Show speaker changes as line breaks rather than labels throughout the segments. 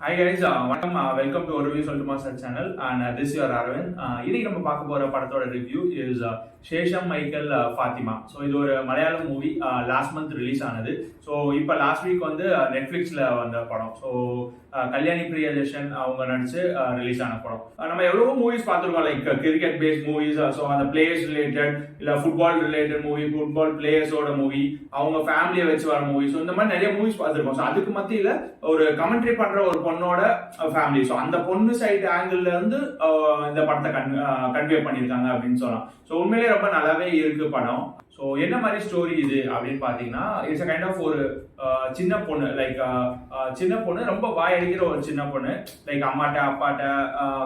Hi guys, வணக்கம். Welcome to ஒரு review சொல்லிட்டு master channel and this your Aravind. இன்னைக்கு நம்ம பார்க்க போற படத்தோட review is Sesham Michael Fathima. So இது ஒரு Malayalam movie, last month release ஆனது. ஸோ இப்போ லாஸ்ட் வீக் வந்து நெட்ஃப்ளிக்ஸில் வந்த படம். ஸோ கல்யாணி பிரியதர்ஷன் அவங்க நடிச்சு ரிலீஸ் ஆன படம். நம்ம எவ்வளவோ மூவிஸ் பார்த்துருக்கோம், like cricket based movies, so அந்த பிளேயர்ஸ் ரிலேட்டட், இல்லை ஃபுட்பால் ரிலேட்டட் மூவி, ஃபுட்பால் பிளேயர்ஸோட மூவி, அவங்க ஃபேமிலியை வச்சு வர மூவி. ஸோ இந்த மாதிரி நிறைய மூவிஸ் பார்த்துருக்கோம். ஸோ அதுக்கு மத்தியில் ஒரு கமெண்ட்ரி பண்ற ஒரு பொண்ணோட ஃபேமிலி, ஸோ அந்த பொண்ணு சைடு ஆங்கிள் இருந்து இந்த படத்தை கன்வே பண்ணியிருக்காங்க அப்படின்னு சொல்லலாம். ஸோ உண்மையிலேயே ரொம்ப நல்லாவே இருக்கு படம். ஸோ என்ன மாதிரி ஸ்டோரி இது அப்படின்னு பார்த்தீங்கன்னா, இட்ஸ் அ கைண்ட் ஆஃப் ஒரு சின்ன பொண்ணு, லைக் சின்ன பொண்ணு, ரொம்ப வாய் அடிக்கிற ஒரு சின்ன பொண்ணு, லைக் அம்மாட்ட அப்பாட்ட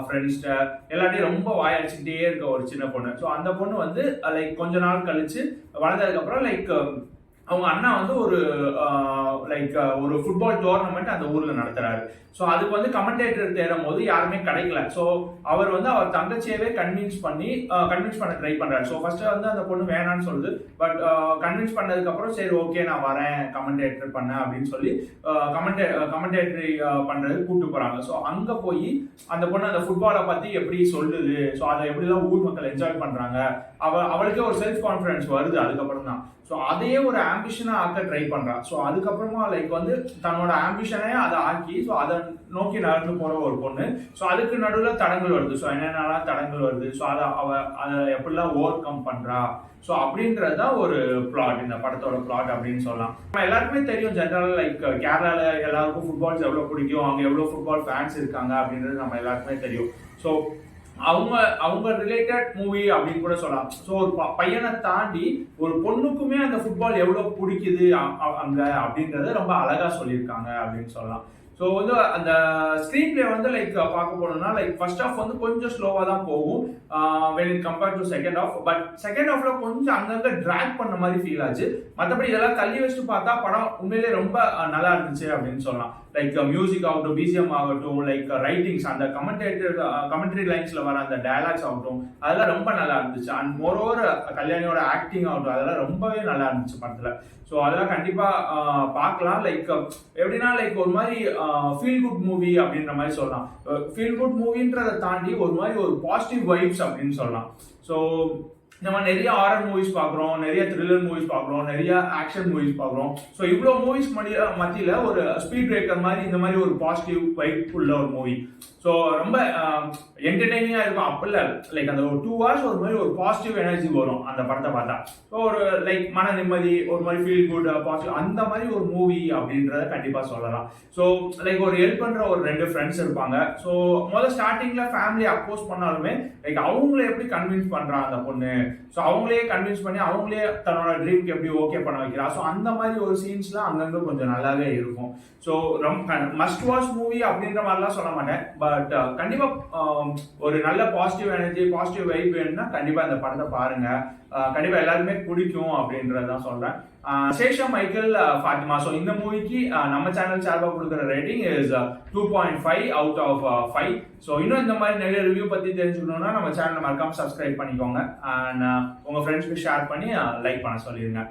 ஃப்ரெண்ட்ஸ்ட எல்லாத்தையும் ரொம்ப வாய் அடிச்சுக்கிட்டே இருக்க ஒரு சின்ன பொண்ணு. ஸோ அந்த பொண்ணு வந்து லைக் கொஞ்ச நாள் கழிச்சு வளர்ந்ததுக்கப்புறம் லைக் அவங்க அண்ணா வந்து ஒரு ஒரு ஃபுட்பால் டோர்னமெண்ட் அந்த ஊர்ல நடத்துறாரு. ஸோ அதுக்கு வந்து கமெண்டேட்டர் தேடும் போது யாருமே கிடைக்கல. ஸோ அவர் வந்து அவர் தங்கச்சியவே கன்வின்ஸ் பண்ண ட்ரை பண்றாரு. ஸோ ஃபர்ஸ்ட் வந்து அந்த பொண்ணு வேணான்னு சொல்லுது. பட் கன்வின்ஸ் பண்ணதுக்கு அப்புறம் சரி ஓகே நான் வரேன் கமெண்டேட்டர் பண்ண அப்படின்னு சொல்லி கமெண்டேட்டரி பண்றது கூப்பிட்டு போறாங்க. ஸோ அங்க போய் அந்த பொண்ணு அந்த ஃபுட்பாலை பத்தி எப்படி சொல்லுது, ஸோ அதை எப்படிலாம் ஊர் மக்கள் என்ஜாய் பண்றாங்க, அவளுக்கே ஒரு செல்ஃப் கான்ஃபிடன்ஸ் வருது அதுக்கப்புறம் தான். ஸோ அதையே ஒரு ஆம்பிஷனா ஆக்க ட்ரை பண்றான். ஸோ அதுக்கப்புறமா லைக் வந்து தன்னோட ஆம்பிஷனே அதை ஆக்கி ஸோ அதை நோக்கி நடந்து போற ஒரு பொண்ணு. ஸோ அதுக்கு நடுவில் தடங்கள் வருது. ஸோ என்னென்னலாம் தடங்கள் வருது, ஸோ அதை எப்படிலாம் ஓவர் கம் பண்றா, ஸோ அப்படின்றது தான் ஒரு பிளாட், இந்த படத்தோட பிளாட் அப்படின்னு சொல்லலாம். நம்ம எல்லாருக்குமே தெரியும் ஜென்ரலாக லைக் கேரளால எல்லாருக்கும் ஃபுட்பால்ஸ் எவ்வளோ பிடிக்கும், அங்கே எவ்வளோ ஃபுட்பால் ஃபேன்ஸ் இருக்காங்க அப்படின்றது நம்ம எல்லாருக்குமே தெரியும். ஸோ அவங்க ரிலேட்டட் மூவி அப்படின்னு கூட சொல்லலாம். ஸோ ஒரு பையனை தாண்டி ஒரு பொண்ணுக்குமே அந்த ஃபுட்பால் எவ்வளவு பிடிக்குது அங்க அப்படின்றத ரொம்ப அழகா சொல்லியிருக்காங்க அப்படின்னு சொல்லலாம். ஸோ வந்து அந்த ஸ்க்ரீன் பிளே வந்து லைக் பார்க்க போனோம்னா லைக் ஃபர்ஸ்ட் ஹாஃப் வந்து கொஞ்சம் ஸ்லோவாக தான் போகும் when it compared to second half. But second ஹாஃப்ல கொஞ்சம் அங்கங்க டிராக் பண்ண மாதிரி ஃபீல் ஆச்சு. மற்றபடி இதெல்லாம் தள்ளி வச்சுட்டு பார்த்தா படம் உண்மையிலே ரொம்ப நல்லா இருந்துச்சு அப்படின்னு சொல்லலாம். லைக் மியூசிக் ஆகட்டும், பிஜிஎம் ஆகட்டும், லைக் ரைட்டிங்ஸ், அந்த கமெண்ட்ரி லைன்ஸ்ல வர அந்த டயலாக்ஸ் ஆகட்டும், அதெல்லாம் ரொம்ப நல்லா இருந்துச்சு. அண்ட் மோரோவர் கல்யாணியோட ஆக்டிங் ஆகட்டும், அதெல்லாம் ரொம்பவே நல்லா இருந்துச்சு படத்துல. ஸோ அதெல்லாம் கண்டிப்பா பார்க்கலாம். லைக் எப்படின்னா லைக் ஒரு மாதிரி ஃபீல் குட் மூவி அப்படின்ற மாதிரி சொல்லலாம். ஃபீல் குட் மூவின்றதை தாண்டி ஒரு மாதிரி ஒரு பாசிட்டிவ் வைப்ஸ் அப்படின்னு சொல்லலாம். ஸோ நம்ம நிறைய ஹாரர் மூவிஸ் பார்க்குறோம், நிறைய த்ரில்லர் மூவிஸ் பார்க்குறோம், நிறைய ஆக்ஷன் மூவிஸ் பார்க்குறோம். ஸோ இவ்வளோ மூவிஸ் மத்தியில் ஒரு ஸ்பீட் பிரேக்கர் மாதிரி இந்த மாதிரி ஒரு பாசிட்டிவ் வைப் உள்ள ஒரு மூவி. ஸோ ரொம்ப என்டர்டைனிங்காக இருக்கும். அப்பல்ல லைக் அந்த ஒரு 2 hours ஒரு மாதிரி ஒரு பாசிட்டிவ் எனர்ஜி வரும் அந்த படத்தை பார்த்தா. ஸோ ஒரு லைக் மன நிம்மதி, ஒரு மாதிரி ஃபீல் குட், பாசிட்டிவ், அந்த மாதிரி ஒரு மூவி அப்படின்றத கண்டிப்பாக சொல்லலாம். ஸோ லைக் ஒரு ஹெல்ப் பண்ணுற ஒரு 2 ஃப்ரெண்ட்ஸ் இருப்பாங்க. ஸோ முதல்ல ஸ்டார்டிங்ல ஃபேமிலி அப்போஸ் பண்ணாலுமே லைக் அவங்கள எப்படி கன்வின்ஸ் பண்றாங்க அந்த பொண்ணு, ஸோ அவங்களே கன்வின்ஸ் பண்ணி அவங்களே தன்னோட ட்ரீம்க்கு எப்படி ஓகே பண்ண வைக்கிறா. ஸோ அந்த மாதிரி ஒரு சீன்ஸ்லாம் அங்கங்க கொஞ்சம் நல்லாவே இருக்கும். ஸோ ரொம்ப மஸ்ட் வாட்ச் மூவி அப்படின்ற மாதிரிலாம் சொல்ல மாட்டேன். பட் கண்டிப்பா ஒரு நல்ல பாசிட்டிவ் எனர்ஜி, பாசிட்டிவ் வைப் வேணும்னா கண்டிப்பா இந்த படத்தை பாருங்க. கண்டிப்பா எல்லாருமே பிடிக்கும் அப்படின்றதான் சொல்றேன். சேஷம் மைக்கேல் ஃபாத்திமா. ஸோ இந்த மூவிக்கு நம்ம சேனல் சார்பாக கொடுக்குற rating is 2.5 out of 5. So இன்னும் இந்த மாதிரி நிறைய ரிவ்யூ பத்தி தெரிஞ்சுக்கணும்னா நம்ம சேனலை மறக்காம சப்ஸ்கிரைப் பண்ணிக்கோங்க. அண்ட் உங்க ஃப்ரெண்ட்ஸ்க்கு ஷேர் பண்ணி லைக் பண்ண சொல்லிடுங்க.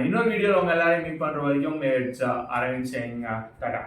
இன்னொரு வீடியோவில் உங்க எல்லாரையும் மீட் பண்ற வரைக்கும் இட்ஸ் அரவிந்த் சேயிங் டாடா.